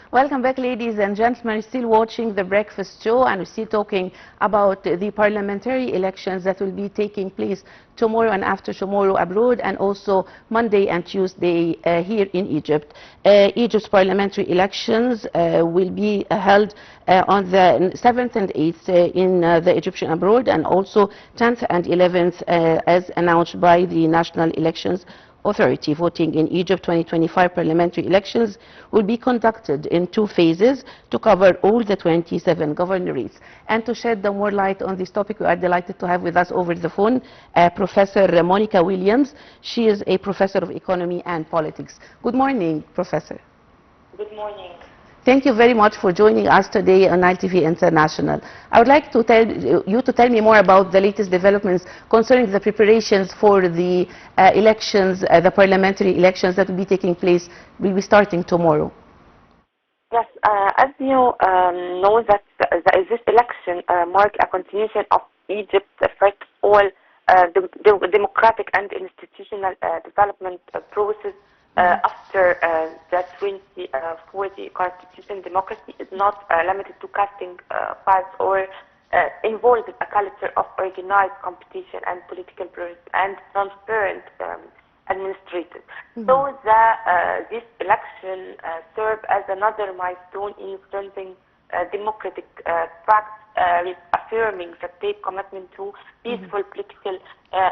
Welcome back, ladies and gentlemen. Still watching The Breakfast Show, and we're still talking about the parliamentary elections that will be taking place tomorrow and after tomorrow abroad, and also Monday and Tuesday here in Egypt. Egypt's parliamentary elections will be held on the 7th and 8th in the Egyptian abroad, and also 10th and 11th as announced by the National Elections Authority. Voting in Egypt 2025 parliamentary elections will be conducted in 2 phases to cover all the 27 governorates. And to shed more light on this topic, we are delighted to have with us over the phone Professor Monica Williams. She is a professor of economy and politics. Good morning, Professor. Good morning. Thank you very much for joining us today on Nile TV International. I would like to tell me more about the latest developments concerning the preparations for the elections, the parliamentary elections that will be taking place, will be starting tomorrow. Yes, as you know, that this election marks a continuation of Egypt's first of all the democratic and institutional development process. After the 2040 constitution, democracy is not limited to casting votes or involved a culture of organized competition and political process and transparent administration. So this election serves as another milestone in strengthening democratic practice, affirming the state commitment to peaceful political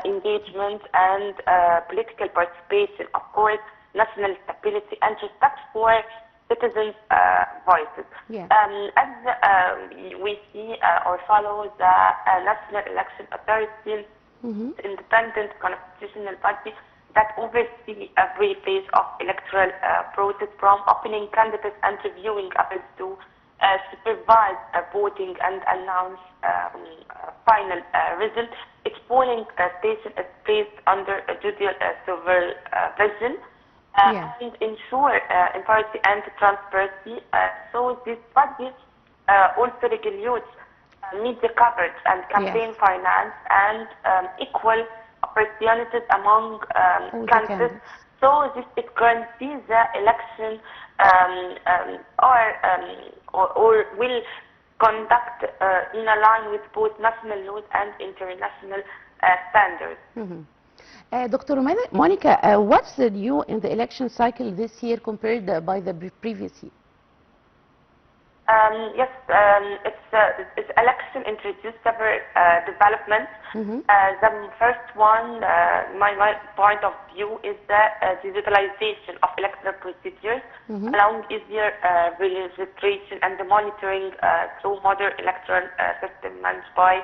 engagement and political participation. Of course, national stability and respect for citizens' voices. Yeah. As we see or follow the National Election Authority, independent constitutional body that oversee every phase of electoral process, from opening candidates and reviewing appeals to supervise voting and announce final result. Its polling station is placed under judicial supervision. And ensure impartiality and transparency. So this budget also regulates media coverage and campaign finance and equal opportunities among candidates. So this it guarantees the election or will conduct in line with both national laws and international standards. Dr. Monica, what's the new in the election cycle this year compared by the previous year? Yes, it's election introduced several developments. The first one, my point of view, is the digitalization of electoral procedures, allowing easier registration and the monitoring through modern electoral system managed by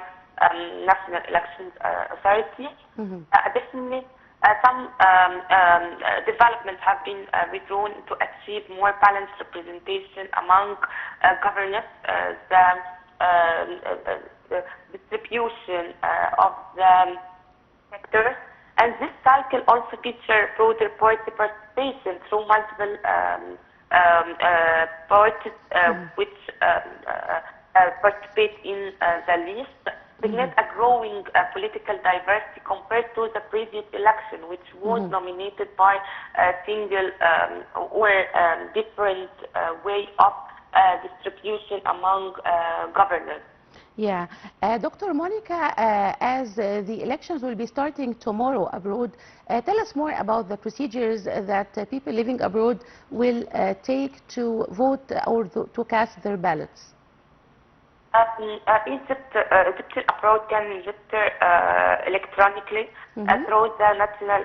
National Elections Authority. Additionally, some developments have been withdrawn to achieve more balanced representation among governors. The distribution of the sectors, and this cycle also features broader party participation through multiple parties which participate in the list. Witness a growing political diversity compared to the previous election, which was nominated by a single or different way of distribution among governors. Yeah. Dr. Monica, as the elections will be starting tomorrow abroad, tell us more about the procedures that people living abroad will take to vote or to cast their ballots. Egyptian abroad can register electronically through the National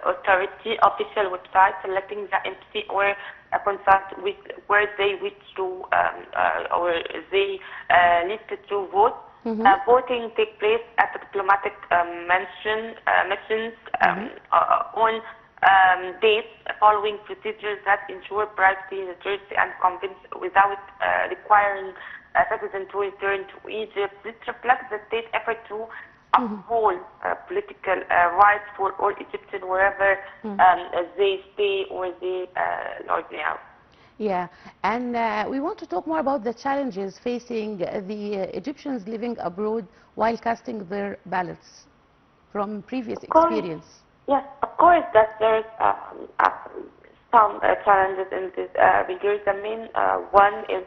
Authority official website, selecting the embassy or consult with where they wish to or they listed to vote. Voting takes place at the diplomatic missions on dates following procedures that ensure privacy, security, and convenience without requiring citizens to return to Egypt. This reflects the state's effort to uphold political rights for all Egyptians wherever they stay or they lodge now. Yeah, and we want to talk more about the challenges facing the Egyptians living abroad while casting their ballots from previous experience. Yes, of course, that there's some challenges in this regard. The main one is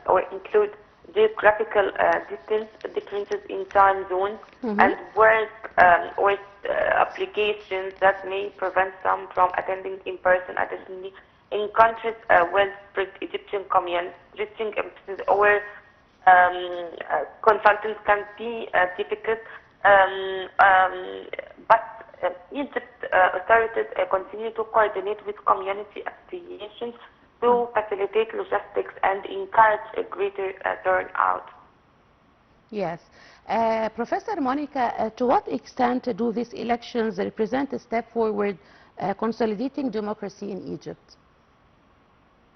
or include geographical differences in time zones and work or applications that may prevent some from attending in person. Additionally, in countries with spread Egyptian communities, reaching emphasis or consultants can be difficult, but Egypt authorities continue to coordinate with community associations to facilitate logistics and encourage a greater turnout. Yes. Professor Monica, to what extent do these elections represent a step forward consolidating democracy in Egypt?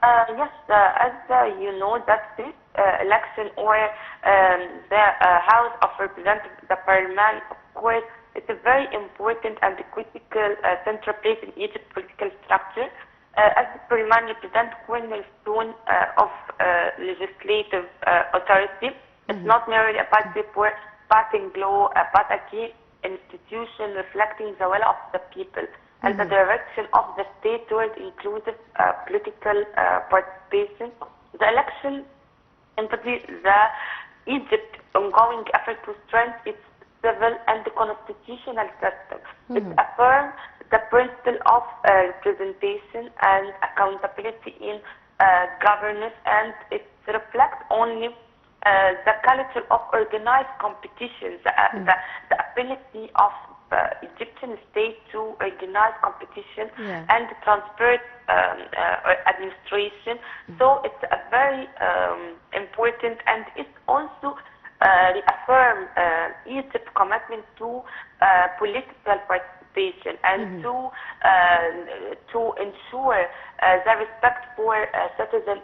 Yes, as you know, that this election or the House of Representatives, the Parliament, of course, it's a very important and critical central place in Egypt's political structure. As the Parliament represents cornerstone of legislative authority, it's not merely a party for passing law, but a key institution reflecting the will of the people and the direction of the state toward inclusive political participation. The election embodies the Egypt's ongoing effort to strengthen its civil and constitutional system. It affirms the principle of representation and accountability in governance, and it reflects only the culture of organized competition, the ability of Egyptian state to organize competition and transfer administration. So it's a very important, and it also reaffirm Egypt's commitment to political participation and to ensure the respect for citizen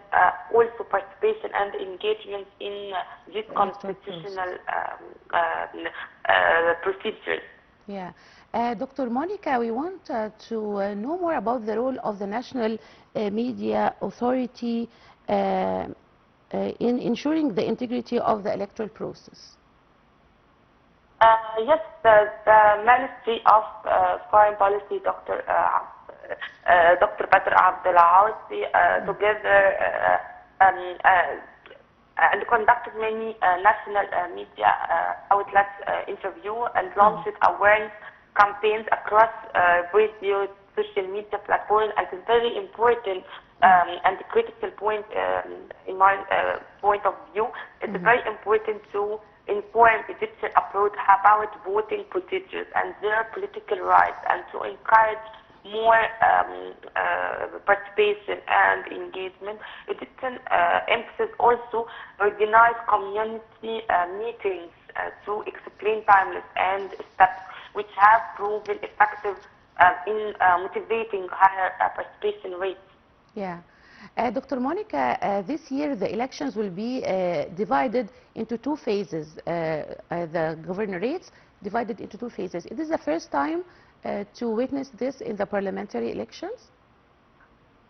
also participation and engagement in these constitutional procedures. Yeah. Dr. Monica, we want to know more about the role of the National Media Authority in ensuring the integrity of the electoral process. Yes, the Ministry of Foreign Policy, Dr. Badr Abdel-Aouzi, together and conducted many national media outlets interview and launched awareness campaigns across radio, social media platforms. And it's very important and the critical point in my point of view. It's very important to inform Egyptian approach about voting procedures and their political rights, and to encourage more participation and engagement. Egyptian emphasis also organize community meetings to explain timeless and steps which have proven effective in motivating higher participation rates. Yeah. Dr. Monica, this year the elections will be divided into two phases. The governorates divided into two phases. It is the first time to witness this in the parliamentary elections?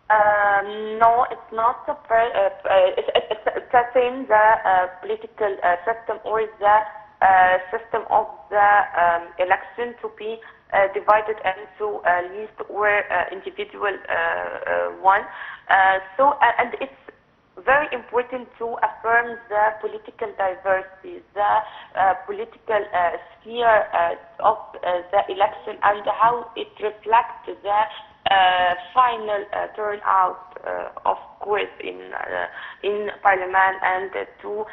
No, it's not the first. It's the same, the political system or the system of the election to be divided into list or individual one. And it's very important to affirm the political diversity, the political sphere of the election, and how it reflects the final turnout, of course, in Parliament, and to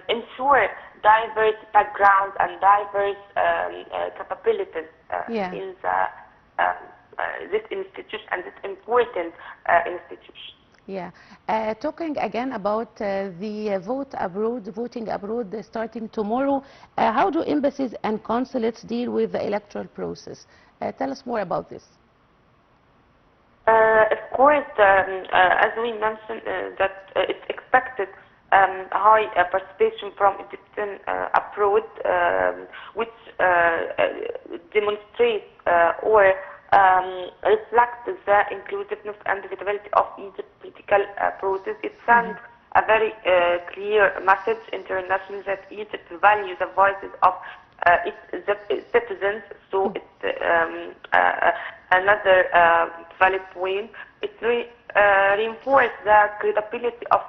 ensure diverse backgrounds and diverse capabilities in this institution, and this important institution. Yeah. Talking again about the voting abroad starting tomorrow, how do embassies and consulates deal with the electoral process? Tell us more about this. Of course, as we mentioned, that it's expected high participation from Egyptian abroad, which demonstrates or reflects the inclusiveness and visibility of Egypt's political process. It sends a very clear message internationally that Egypt values the voices of its citizens. So it's another valid point. reinforces the credibility of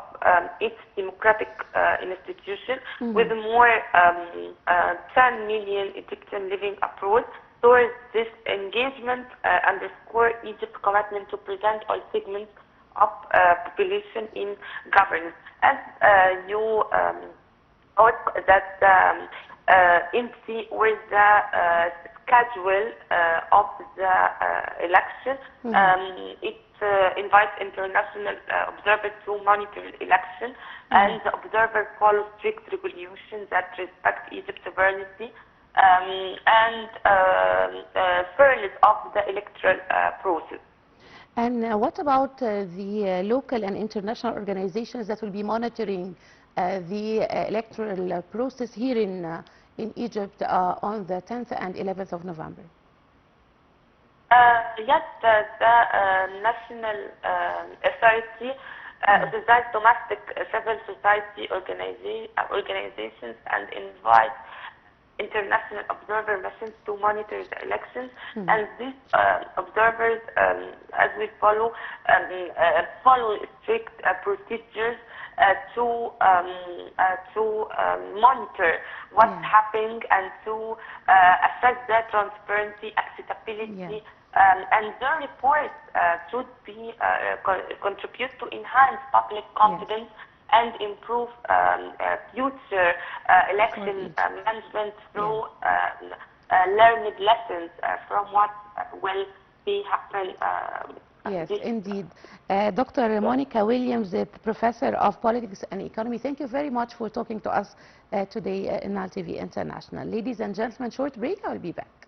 its democratic institution, with more 10 million Egyptians living abroad. Towards this engagement, underscore Egypt's commitment to present all segments of population in governance. As you thought that MC with the schedule of the election, it invites international observers to monitor the election, and the observers follow strict regulations that respect Egypt's sovereignty and fairness of the electoral process. And what about the local and international organizations that will be monitoring the electoral process here in Egypt on the 10th and 11th of November? Yes, the National Authority authorizes domestic civil society organizations and invites international observer missions to monitor the elections, and these observers, as we follow strict procedures to monitor what's happening and to assess the transparency, acceptability, and their reports should be contribute to enhance public confidence and improve future election management through learned lessons from what will be happen. Yes, indeed. Dr. Monica Williams, the Professor of Politics and Economy, thank you very much for talking to us today in Nile TV International. Ladies and gentlemen, short break, I'll be back.